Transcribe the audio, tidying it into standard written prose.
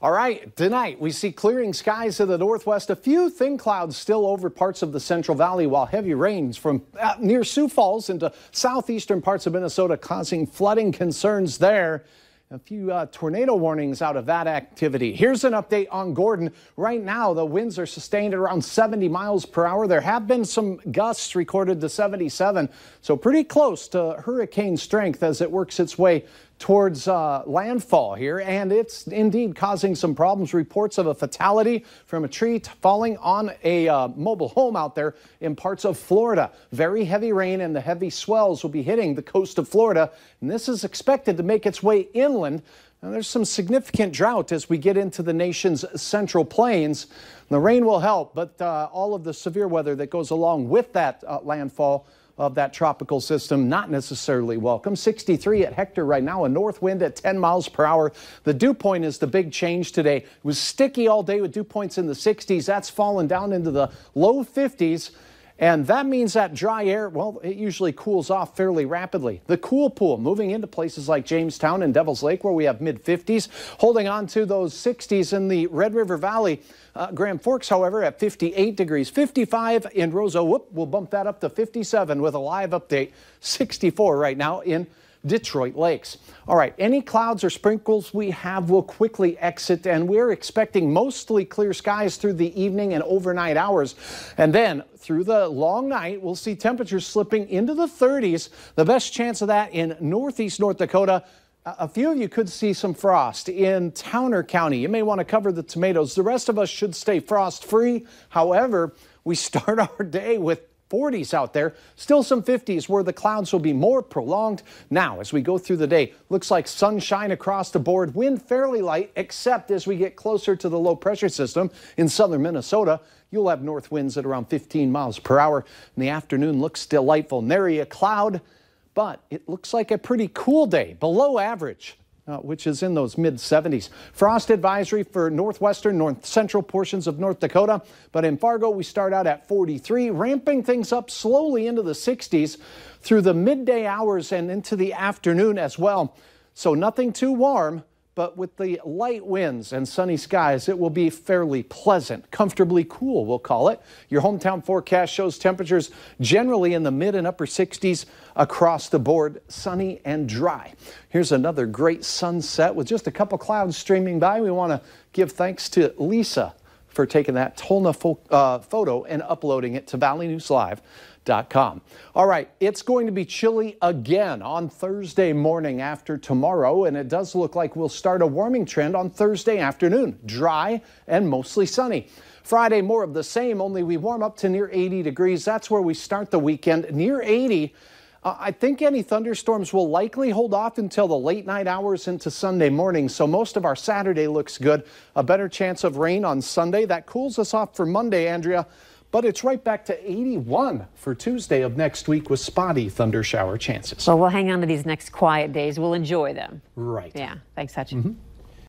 All right, tonight we see clearing skies to the northwest, a few thin clouds still over parts of the Central Valley, while heavy rains from near Sioux Falls into southeastern parts of Minnesota causing flooding concerns there. A few tornado warnings out of that activity. Here's an update on Gordon. Right now, the winds are sustained at around 70 miles per hour. There have been some gusts recorded to 77, so pretty close to hurricane strength as it works its way towards landfall here, and it's indeed causing some problems. Reports of a fatality from a tree falling on a mobile home out there in parts of Florida. Very heavy rain and the heavy swells will be hitting the coast of Florida, and this is expected to make its way inland. Now, there's some significant drought as we get into the nation's central plains. The rain will help, but all of the severe weather that goes along with that landfall of that tropical system, not necessarily welcome. 63 at Hector right now, a north wind at 10 miles per hour. The dew point is the big change today. It was sticky all day with dew points in the 60s. That's fallen down into the low 50s. And that means that dry air, well, it usually cools off fairly rapidly. The cool pool moving into places like Jamestown and Devil's Lake, where we have mid-50s, holding on to those 60s in the Red River Valley. Grand Forks, however, at 58 degrees, 55 in Roseau. We'll bump that up to 57 with a live update. 64 right now in Detroit Lakes. All right, any clouds or sprinkles we have will quickly exit, and we're expecting mostly clear skies through the evening and overnight hours. And then through the long night, we'll see temperatures slipping into the 30s. The best chance of that in northeast North Dakota. A few of you could see some frost in Towner County. You may want to cover the tomatoes. The rest of us should stay frost free. However, we start our day with 40s out there, still some 50s where the clouds will be more prolonged. Now, as we go through the day, looks like sunshine across the board, wind fairly light, except as we get closer to the low pressure system in southern Minnesota, you'll have north winds at around 15 miles per hour. In the afternoon looks delightful. Nary a cloud, but it looks like a pretty cool day, below average. Which is in those mid-70s. Frost advisory for northwestern, north central portions of North Dakota. But in Fargo, we start out at 43, ramping things up slowly into the 60s through the midday hours and into the afternoon as well. So nothing too warm, but with the light winds and sunny skies, it will be fairly pleasant, comfortably cool, we'll call it. Your hometown forecast shows temperatures generally in the mid and upper 60s across the board, sunny and dry. Here's another great sunset with just a couple clouds streaming by. We want to give thanks to Lisa for taking that Tolna photo and uploading it to valleynewslive.com. All right, it's going to be chilly again on Thursday morning after tomorrow, and it does look like we'll start a warming trend on Thursday afternoon, dry and mostly sunny. Friday, more of the same, only we warm up to near 80 degrees. That's where we start the weekend, near 80. I think any thunderstorms will likely hold off until the late night hours into Sunday morning, so most of our Saturday looks good. A better chance of rain on Sunday. That cools us off for Monday, Andrea, but it's right back to 81 for Tuesday of next week with spotty thunder shower chances. Well, we'll hang on to these next quiet days. We'll enjoy them. Right. Yeah. Thanks, Hutch.